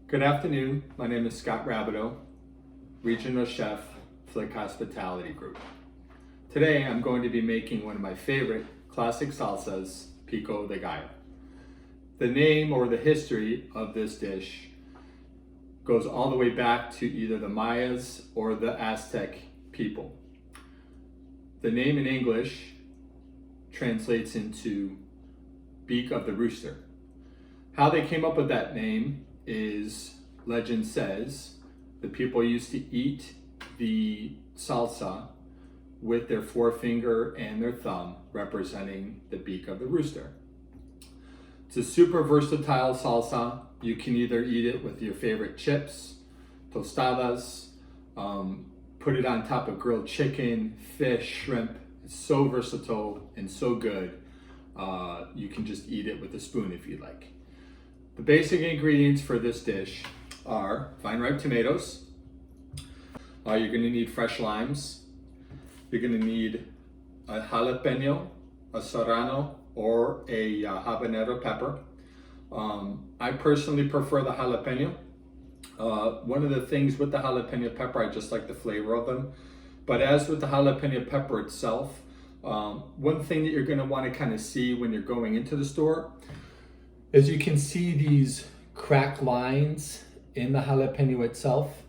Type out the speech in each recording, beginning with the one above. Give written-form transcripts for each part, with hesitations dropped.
Good afternoon, my name is Scott Rabideau, Regional Chef, FLIK Hospitality Group. Today I'm going to be making one of my favorite classic salsas, Pico de Gallo. The name or the history of this dish goes all the way back to either the Mayas or the Aztec people. The name in English translates into beak of the rooster. How they came up with that name is, legend says, the people used to eat the salsa with their forefinger and their thumb, representing the beak of the rooster. It's a super versatile salsa. You can either eat it with your favorite chips, tostadas, put it on top of grilled chicken, fish, shrimp. It's so versatile and so good. You can just eat it with a spoon if you like. The basic ingredients for this dish are fine ripe tomatoes. You're going to need fresh limes. You're going to need a jalapeno, a serrano, or a habanero pepper. I personally prefer the jalapeno. One of the things with the jalapeno pepper, I just like the flavor of them. But as with the jalapeno pepper itself, one thing that you're going to want to kind of see when you're going into the store is you can see these crack lines in the jalapeno itself.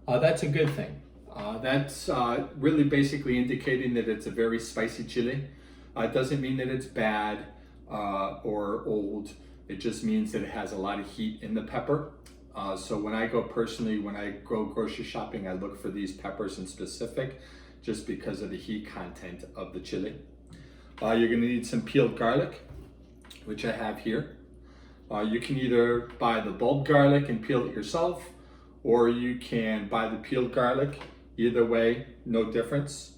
That's a good thing. That's really basically indicating that it's a very spicy chili. It doesn't mean that it's bad or old. It just means that it has a lot of heat in the pepper. So when I go grocery shopping, I look for these peppers in specific just because of the heat content of the chili. You're gonna need some peeled garlic, which I have here. You can either buy the bulb garlic and peel it yourself, or you can buy the peeled garlic. Either way, no difference.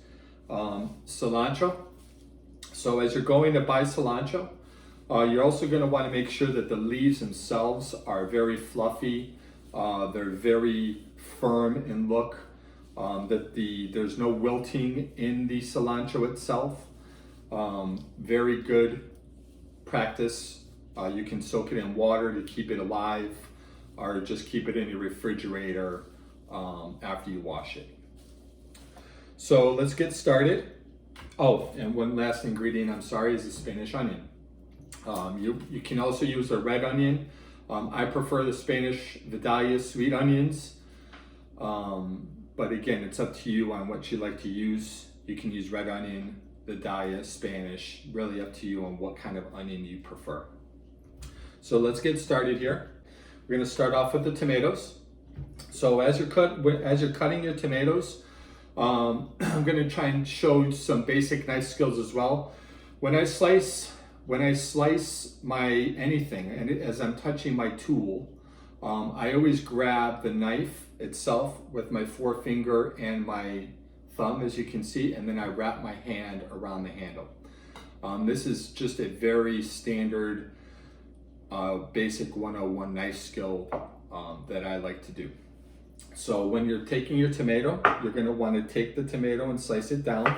Cilantro. So as you're going to buy cilantro, you're also going to want to make sure that the leaves themselves are very fluffy. They're very firm in look. There's no wilting in the cilantro itself. Very good practice. You can soak it in water to keep it alive, or just keep it in your refrigerator after you wash it. So let's get started. Oh, and one last ingredient, I'm sorry, is the Spanish onion. You can also use a red onion. I prefer the Spanish Vidalia sweet onions. But again, it's up to you on what you like to use. You can use red onion, Vidalia, Spanish, really up to you on what kind of onion you prefer. So let's get started here. We're going to start off with the tomatoes. So as you're cutting your tomatoes, I'm going to try and show some basic knife skills as well. When I slice my anything, and as I'm touching my tool, I always grab the knife itself with my forefinger and my thumb, as you can see, and then I wrap my hand around the handle. This is just a very standard basic 101 knife skill that I like to do. So when you're taking your tomato, you're going to want to take the tomato and slice it down.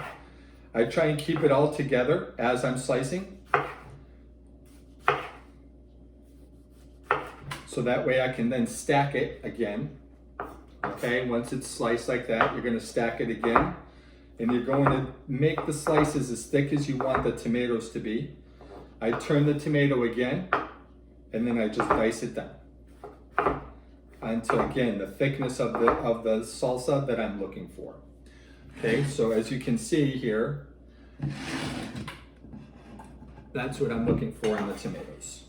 I try and keep it all together as I'm slicing, so that way I can then stack it again. Okay, once it's sliced like that, you're going to stack it again, and you're going to make the slices as thick as you want the tomatoes to be. I turn the tomato again, and then I just dice it down until, again, the thickness of the salsa that I'm looking for. Okay, so as you can see here, that's what I'm looking for in the tomatoes.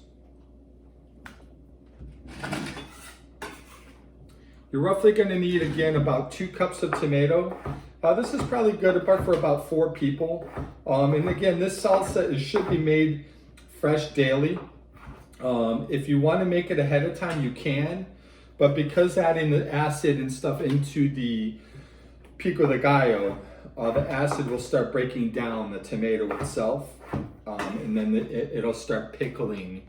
You're roughly going to need, again, about 2 cups of tomato. This is probably good for about 4 people. And again, this salsa should be made fresh daily. If you want to make it ahead of time, you can. But because adding the acid and stuff into the Pico de Gallo, the acid will start breaking down the tomato itself. And then it'll start pickling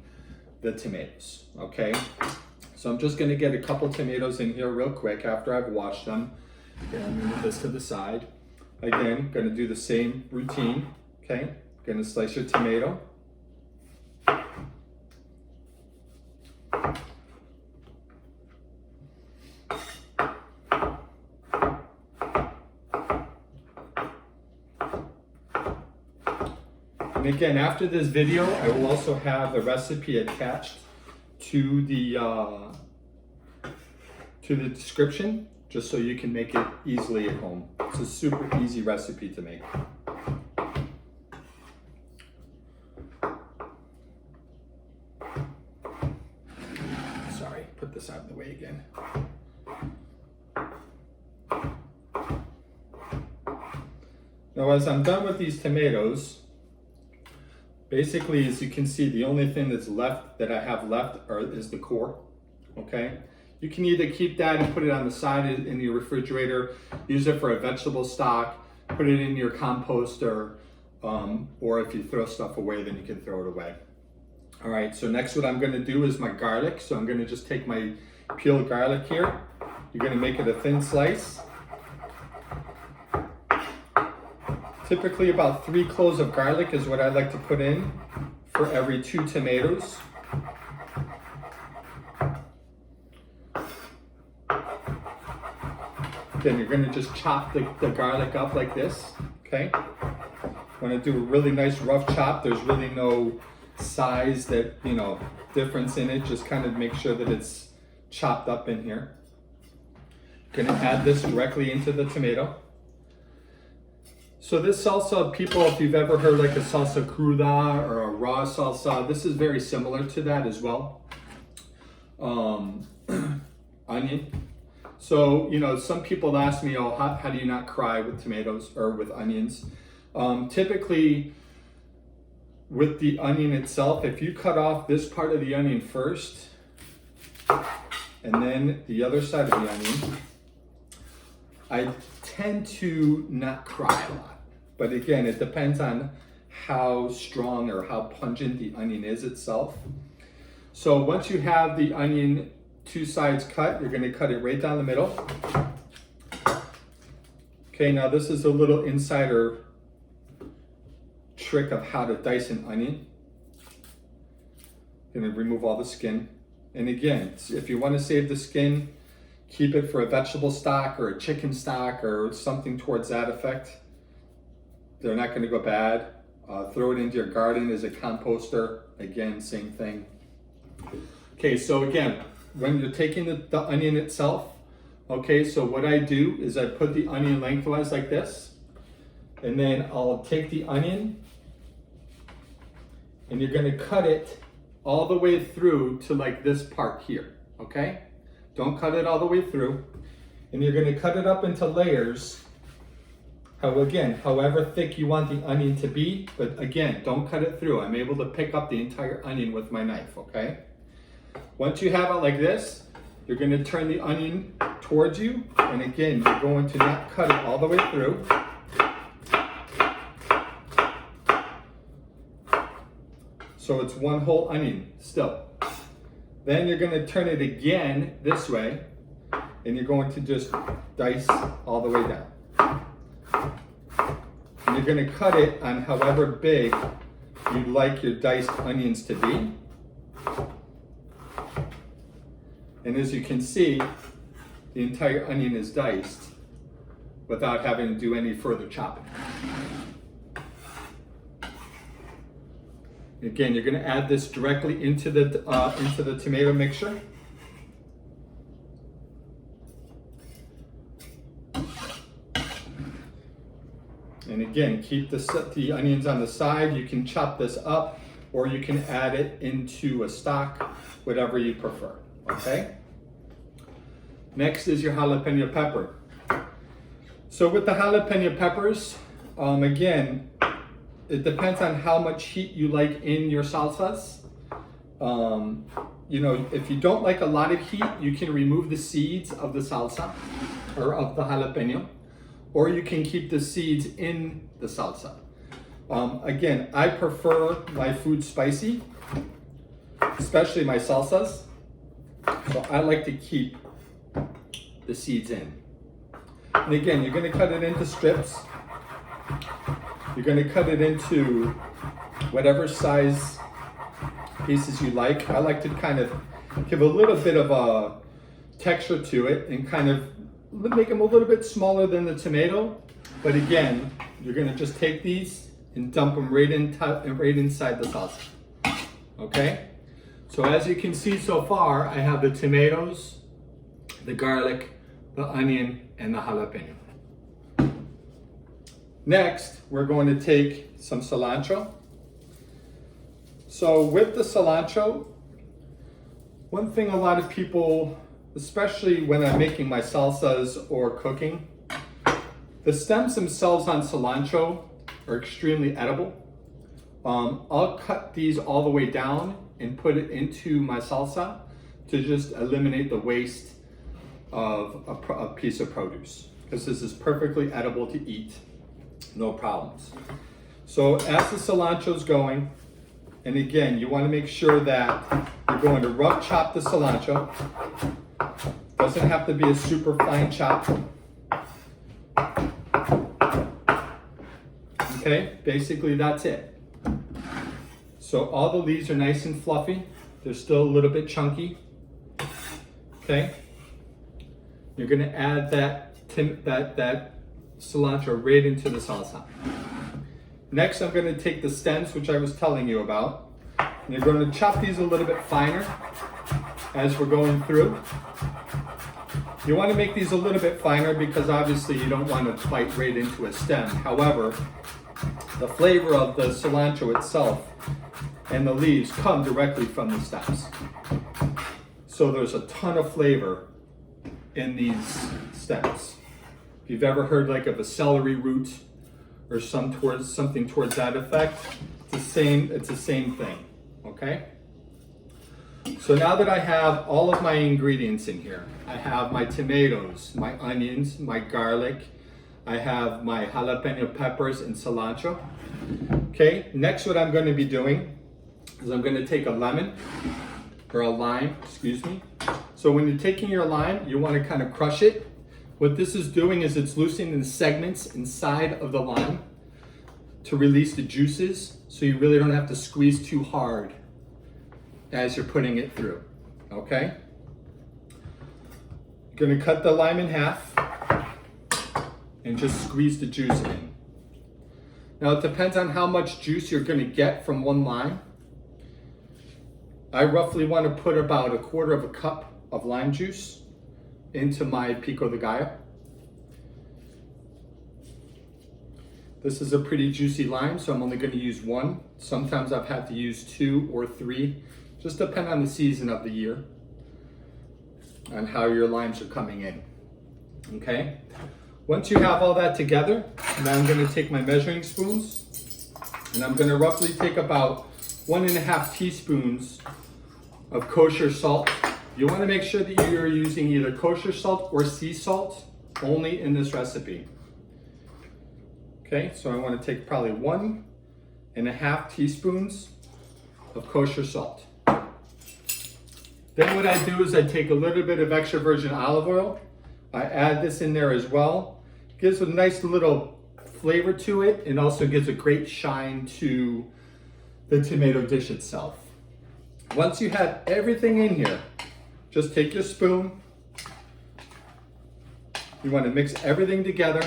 the tomatoes, okay? So I'm just gonna get a couple tomatoes in here real quick after I've washed them. Okay, I'm gonna move this to the side. Again, gonna do the same routine, okay? Gonna slice your tomato. And again, after this video, I will also have the recipe attached to the description, just so you can make it easily at home. It's a super easy recipe to make. Sorry, put this out of the way again. Now, as I'm done with these tomatoes, basically, as you can see, the only thing that's left, that I have left, is the core, okay? You can either keep that and put it on the side in your refrigerator, use it for a vegetable stock, put it in your composter, or if you throw stuff away, then you can throw it away. All right, so next what I'm gonna do is my garlic. So I'm gonna just take my peeled garlic here. You're gonna make it a thin slice. Typically about 3 cloves of garlic is what I like to put in for every 2 tomatoes. Then you're gonna just chop the garlic up like this, okay? Want to do a really nice rough chop. There's really no size that, difference in it. Just kind of make sure that it's chopped up in here. Gonna add this directly into the tomato. So this salsa, people, if you've ever heard like a salsa cruda or a raw salsa, this is very similar to that as well. Onion. So, some people ask me, oh, how do you not cry with tomatoes or with onions? Typically, with the onion itself, if you cut off this part of the onion first, and then the other side of the onion, I tend to not cry a lot. But again, it depends on how strong or how pungent the onion is itself. So once you have the onion 2 sides cut, you're gonna cut it right down the middle. Okay, now this is a little insider trick of how to dice an onion. Gonna remove all the skin. And again, if you wanna save the skin, keep it for a vegetable stock or a chicken stock or something towards that effect. They're not gonna go bad. Throw it into your garden as a composter. Again, same thing. Okay, so again, when you're taking the onion itself, okay, so what I do is I put the onion lengthwise like this, and then I'll take the onion, and you're gonna cut it all the way through to like this part here, okay? Don't cut it all the way through. And you're gonna cut it up into layers, however thick you want the onion to be, but again, don't cut it through. I'm able to pick up the entire onion with my knife, okay? Once you have it like this, you're gonna turn the onion towards you, and again, you're going to not cut it all the way through. So it's one whole onion still. Then you're gonna turn it again this way, and you're going to just dice all the way down. And you're gonna cut it on however big you'd like your diced onions to be. And as you can see, the entire onion is diced without having to do any further chopping. Again, you're going to add this directly into the tomato mixture. And again, keep the onions on the side. You can chop this up, or you can add it into a stock, whatever you prefer, okay? Next is your jalapeno pepper. So with the jalapeno peppers, again, it depends on how much heat you like in your salsas. If you don't like a lot of heat, you can remove the seeds of the salsa or of the jalapeno, or you can keep the seeds in the salsa. Again, I prefer my food spicy, especially my salsas. So I like to keep the seeds in. And again, you're gonna cut it into strips. You're gonna cut it into whatever size pieces you like. I like to kind of give a little bit of a texture to it and kind of make them a little bit smaller than the tomato. But again, you're gonna just take these and dump them right inside the salsa. Okay? So as you can see so far, I have the tomatoes, the garlic, the onion, and the jalapeno. Next, we're going to take some cilantro. So with the cilantro, one thing a lot of people, especially when I'm making my salsas or cooking, the stems themselves on cilantro are extremely edible. I'll cut these all the way down and put it into my salsa to just eliminate the waste of a piece of produce, because this is perfectly edible to eat, no problems. So as the cilantro is going, and again, you want to make sure that you're going to rough chop the cilantro. Doesn't have to be a super fine chop. Okay, basically that's it. So all the leaves are nice and fluffy. They're still a little bit chunky. Okay. You're gonna add that cilantro right into the salsa. Next, I'm gonna take the stems, which I was telling you about, and you're gonna chop these a little bit finer as we're going through. You wanna make these a little bit finer because obviously you don't wanna bite right into a stem. However, the flavor of the cilantro itself and the leaves come directly from the stems. So there's a ton of flavor in these stems. If you've ever heard like of a celery root or something towards that effect, it's the same thing, okay? So now that I have all of my ingredients in here, I have my tomatoes, my onions, my garlic, I have my jalapeno peppers and cilantro. Okay, next what I'm going to be doing is I'm going to take a lemon, or a lime, excuse me. So when you're taking your lime, you want to kind of crush it. What this is doing is it's loosening the segments inside of the lime to release the juices, so you really don't have to squeeze too hard as you're putting it through, okay? You're going to cut the lime in half and just squeeze the juice in. Now it depends on how much juice you're going to get from one lime. I roughly want to put about 1/4 cup of lime juice into my Pico de Gallo. This is a pretty juicy lime, so I'm only going to use one. Sometimes I've had to use 2 or 3, just depend on the season of the year and how your limes are coming in. Okay? Once you have all that together, now I'm going to take my measuring spoons and I'm going to roughly take about 1.5 teaspoons of kosher salt. You want to make sure that you're using either kosher salt or sea salt only in this recipe. Okay, so I want to take probably 1.5 teaspoons of kosher salt. Then what I do is I take a little bit of extra virgin olive oil. I add this in there as well. Gives a nice little flavor to it and also gives a great shine to the tomato dish itself. Once you have everything in here, just take your spoon. You want to mix everything together.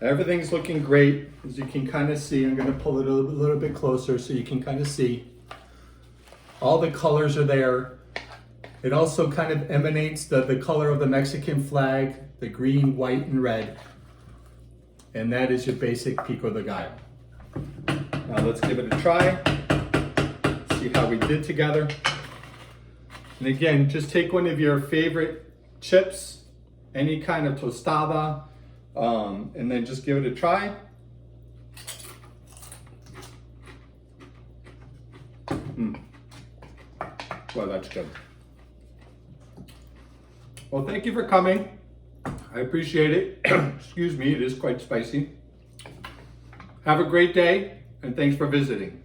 Everything's looking great, as you can kind of see. I'm going to pull it a little bit closer so you can kind of see. All the colors are there. It also kind of emanates the color of the Mexican flag, the green, white, and red. And that is your basic Pico de Gallo. Now let's give it a try. See how we did together. And again, just take one of your favorite chips, any kind of tostada, and then just give it a try. Well, that's good. Well, thank you for coming. I appreciate it. Excuse me, it is quite spicy. Have a great day, and thanks for visiting.